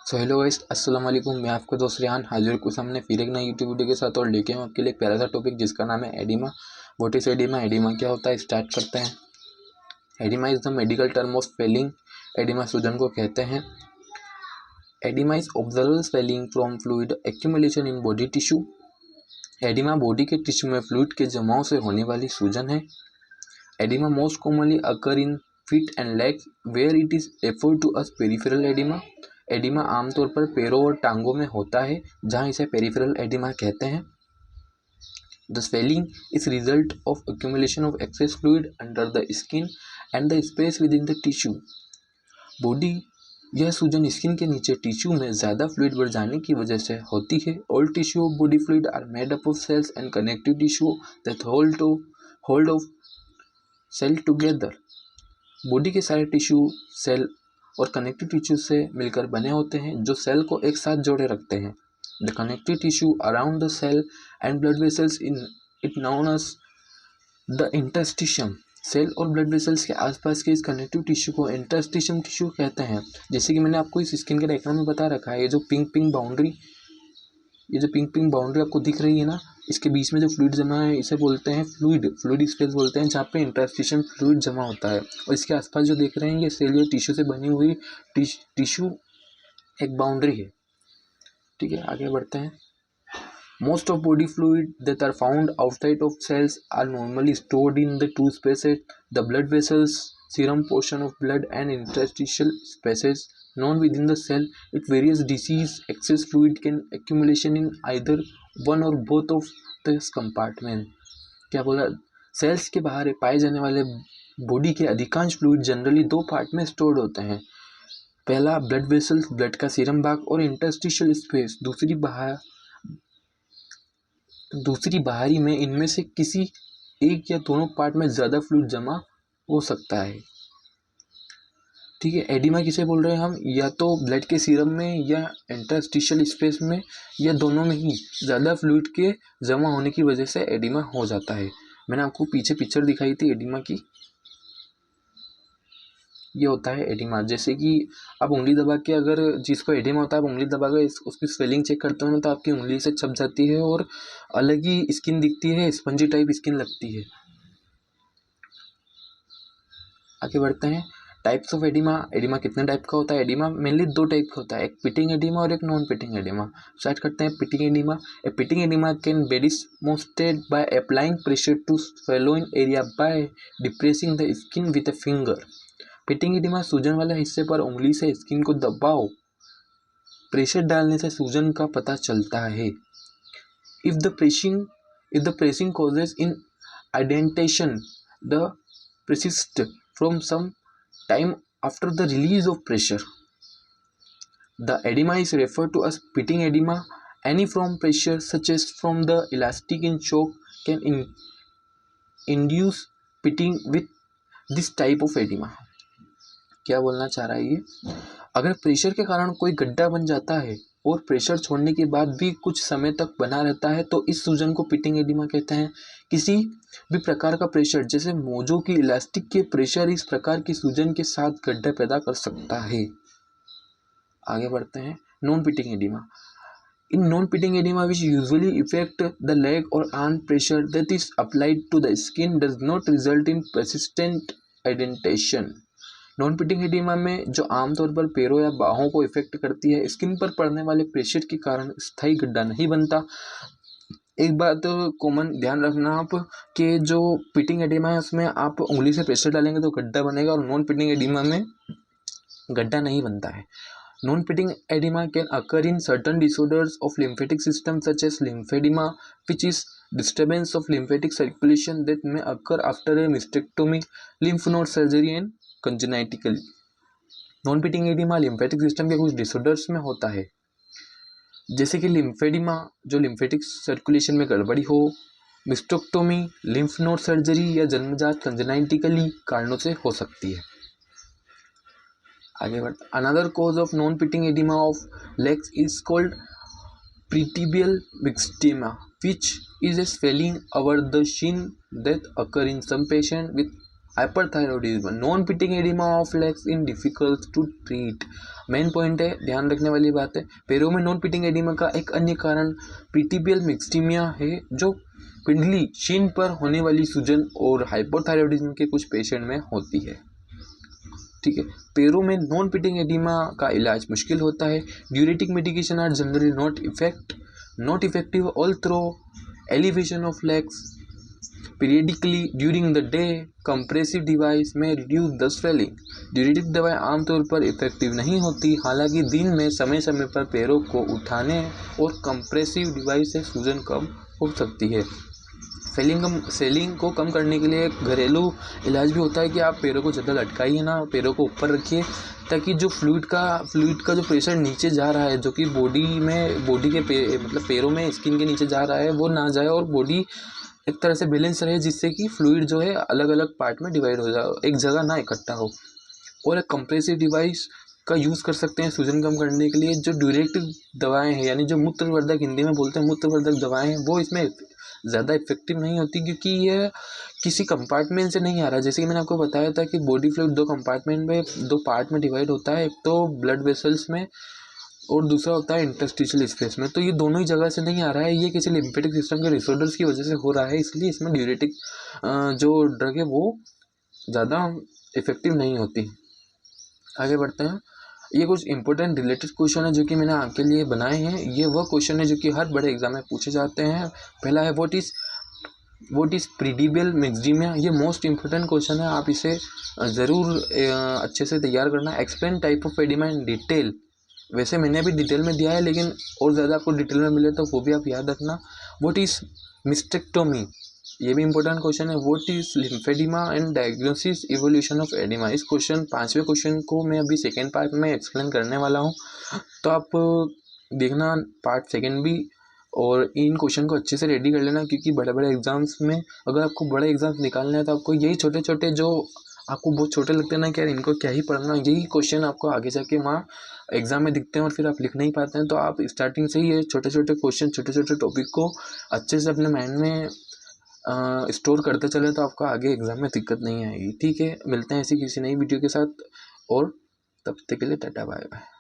So hello guys, अस्सलाम वालेकुम। मैं आपका दोस्त रेहान हाजिर को सामने फिर एक नई यूट्यूब वीडियो के साथ और लेके हूँ आपके लिए एक प्यारा सा टॉपिक जिसका नाम है oedema. What is oedema? Oedema क्या होता है, स्टार्ट करते हैं। Oedema is the medical term of swelling. Oedema सूजन को कहते हैं। Oedema is observable swelling from fluid accumulation in body tissue. Oedema body के टिश्यू में फ्लूइड के जमाव से होने वाली सूजन है। Oedema most commonly occur in feet and legs where it is referred to as peripheral oedema. Oedema आमतौर पर पैरों और टांगों में होता है, जहां इसे पेरिफेरल एडिमा कहते हैं। The swelling is result of accumulation of access fluid under the skin and the space with in the tissue. Body यह सूजन स्किन के नीचे टिश्यू में ज़्यादा फ्लूइड बढ़ जाने की वजह से होती है। All tissue of body fluid are made up of cells and connective tissue that hold of cell together. Body के सारे टिश्यू सेल और कनेक्टिव टिश्यू से मिलकर बने होते हैं, जो सेल को एक साथ जोड़े रखते हैं। The connective tissue around the cell and blood vessels in it known as the interstitium. Cell और ब्लड वेसल्स के आसपास के इस कनेक्टिव टिश्यू को इंटरस्टिशियम टिश्यू कहते हैं। जैसे कि मैंने आपको इस स्किन के डायग्राम में बता रखा है, ये जो पिंक पिंक बाउंड्री आपको दिख रही है ना, इसके बीच में जो फ्लूइड जमा है इसे बोलते हैं फ्लूइड स्पेस बोलते हैं, जहाँ पे इंटरस्टिशियम फ्लूइड जमा होता है। और इसके आसपास जो देख रहे हैं ये सेल या टिश्यू से बनी हुई टिश्यू एक बाउंड्री है। ठीक है, आगे बढ़ते हैं। Most of body fluid that are found outside of cells are normally stored in the two spaces, the blood vessels, serum portion of blood and interstitial spaces known within the cell. It various disease excess fluid can accumulation in either one or both of this compartment. क्या बोला? Sales के बाहर पाए जाने वाले body के अधिकांश fluid generally दो पार्ट में स्टोर्ड होते हैं। पहला ब्लड वेसल्स, ब्लड का सीरम भाग, और इंटरस्टिशियल स्पेस दूसरी बाहरी में। इनमें से किसी एक या दोनों पार्ट में ज़्यादा फ्लूइड जमा हो सकता है। ठीक है, एडिमा किसे बोल रहे हैं हम? या तो ब्लड के सीरम में या इंटरस्टिशियल स्पेस में, या दोनों में ही ज़्यादा फ्लूइड के जमा होने की वजह से एडिमा हो जाता है। मैंने आपको पीछे पिक्चर दिखाई थी एडिमा की, ये होता है एडिमा। जैसे कि आप उंगली दबा के, अगर जिसको एडिमा होता है, आप उंगली दबा के उसकी स्वेलिंग चेक करते हो ना, तो आपकी उंगली से छप जाती है और अलग ही स्किन दिखती है, स्पंजी टाइप स्किन लगती है। आगे बढ़ते हैं। Types of oedema. एडिमा कितने टाइप का होता है? एडिमा मेनली दो टाइप का होता है, एक पिटिंग एडिमा और एक नॉन पिटिंग एडिमा। स्टार्ट करते हैं pitting oedema. A pitting oedema can be demonstrated by applying pressure to swelling area by depressing the skin with a finger. Pitting oedema सूजन वाले हिस्से पर उंगली से स्किन को दबाओ, प्रेशर डालने से सूजन का पता चलता है। If the pressing causes in indentation, the persist from some time after the release of pressure. The edema is referred to as pitting edema. Any from pressure, such as from the elastic in shock, can induce pitting with this type of edema. क्या बोलना चाह रहा है ये? अगर pressure के कारण कोई गड्ढा बन जाता है और प्रेशर छोड़ने के बाद भी कुछ समय तक बना रहता है, तो इस सूजन को पिटिंग एडिमा कहते हैं। किसी भी प्रकार का प्रेशर, जैसे मोजों की इलास्टिक के प्रेशर, इस प्रकार की सूजन के साथ गड्ढा पैदा कर सकता है। आगे बढ़ते हैं। Non pitting edema. In non pitting edema which usually effect the leg और arm, pressure that is applied to the skin does not result in persistent indentation. Non pitting edema में जो आमतौर पर पैरों या बाहों को इफेक्ट करती है, स्किन पर पड़ने वाले प्रेशर के कारण स्थायी गड्ढा नहीं बनता। एक बात कॉमन ध्यान रखना आप, कि जो पिटिंग एडिमा है उसमें आप उंगली से प्रेशर डालेंगे तो गड्ढा बनेगा, और नॉन पिटिंग एडिमा में गड्ढा नहीं बनता है। Non pitting oedema can occur in certain disorders of lymphatic system such as lymphoedema, which is disturbance of lymphatic circulation that may occur after a mastectomy, lymph node surgery and congenitally. Non pitting edema lymphatic system के कुछ disorders में होता है, जैसे कि lymphoedema, जो lymphatic circulation में गड़बड़ी हो, मिस्टेक्टोमी, लिम्फ नोड सर्जरी, या जन्मजात कंजेनाइटिकली कारणों से हो सकती है। आगे बढ़ते। Another cause of non pitting oedema of legs is called pretibial myxedema, which is a swelling over the shin that occur in some patient with hyperthyroidism, non pitting oedema of legs in difficult to treat. Main point है, ध्यान रखने वाली बात है, पैरों में non pitting oedema का एक अन्य कारण पीटीबियल मिक्सटीमिया है, जो पिंडली शिन पर होने वाली सूजन और हाइपोथायरॉयडिज्म के कुछ पेशेंट में होती है। ठीक है, पैरों में नॉन पिटिंग एडिमा का इलाज मुश्किल होता है। Diuretic medication are generally not effective although elevation of legs periodically during the day. Compressive device में रिड्यूस द स्वेलिंग। ड्यूरेटिक दवाएं आमतौर पर इफेक्टिव नहीं होती, हालांकि दिन में समय समय पर पैरों को उठाने और कंप्रेसिव डिवाइस से सूजन कम हो सकती है। सेलिंग को कम करने के लिए एक घरेलू इलाज भी होता है कि आप पैरों को ज़्यादा लटकाइए ना, पैरों को ऊपर रखिए, ताकि जो फ्लूइड का जो प्रेशर नीचे जा रहा है, जो कि बॉडी के मतलब पैरों में स्किन के नीचे जा रहा है, वो ना जाए और बॉडी एक तरह से बैलेंस रहे, जिससे कि फ्लूइड जो है अलग अलग पार्ट में डिवाइड हो जाए, एक जगह ना इकट्ठा हो। और एक कंप्रेसिव डिवाइस का यूज़ कर सकते हैं सूजन कम करने के लिए। जो ड्यूरेटिक दवाएं हैं, यानी जो मूत्रवर्धक, हिंदी में बोलते हैं मूत्रवर्धक दवाएं हैं, वो इसमें ज़्यादा इफेक्टिव नहीं होती, क्योंकि यह किसी कंपार्टमेंट से नहीं आ रहा। जैसे कि मैंने आपको बताया था कि बॉडी फ्लूइड दो पार्ट में डिवाइड होता है, एक तो ब्लड वेसल्स में और दूसरा होता है इंटरस्टिशियल स्पेस में। तो ये दोनों ही जगह से नहीं आ रहा है, ये किसी लिम्फेटिक सिस्टम के डिसऑर्डर्स की वजह से हो रहा है, इसलिए इसमें ड्यूरेटिक जो ड्रग है वो ज़्यादा इफेक्टिव नहीं होती। आगे बढ़ते हैं। ये कुछ इंपॉर्टेंट रिलेटेड क्वेश्चन है जो कि मैंने आपके लिए बनाए हैं। ये वह क्वेश्चन है जो कि हर बड़े एग्जाम में पूछे जाते हैं। पहला है व्हाट इज़ प्रीडिबियल मिक्सडीमिया। ये मोस्ट इंपॉर्टेंट क्वेश्चन है, आप इसे ज़रूर अच्छे से तैयार करना। Explain type of oedema in detail. वैसे मैंने अभी डिटेल में दिया है, लेकिन और ज़्यादा आपको डिटेल में मिले तो वो भी आप याद रखना। व्हाट इज़ मिस्टेक्टोमी, ये भी इंपॉर्टेंट क्वेश्चन है। What is lymphoedema and diagnosis evolution of oedema. इस पांचवें क्वेश्चन को मैं अभी सेकेंड पार्ट में एक्सप्लेन करने वाला हूँ, तो आप देखना पार्ट सेकेंड भी, और इन क्वेश्चन को अच्छे से रेडी कर लेना, क्योंकि बड़े बड़े एग्जाम्स में अगर आपको बड़े एग्जाम्स निकालने हैं तो आपको यही छोटे छोटे जो आपको बहुत छोटे लगते हैं ना कि यार इनको क्या ही पढ़ना, यही क्वेश्चन आपको आगे जाके वहाँ एग्जाम में दिखते हैं और फिर आप लिख नहीं पाते हैं। तो आप स्टार्टिंग से ही ये छोटे छोटे क्वेश्चन, छोटे छोटे टॉपिक को अच्छे से अपने माइंड में स्टोर करते चले, तो आपको आगे एग्जाम में दिक्कत नहीं आएगी। ठीक है, मिलते हैं ऐसी किसी नई वीडियो के साथ, और तब तक के लिए टाटा बाय बाय।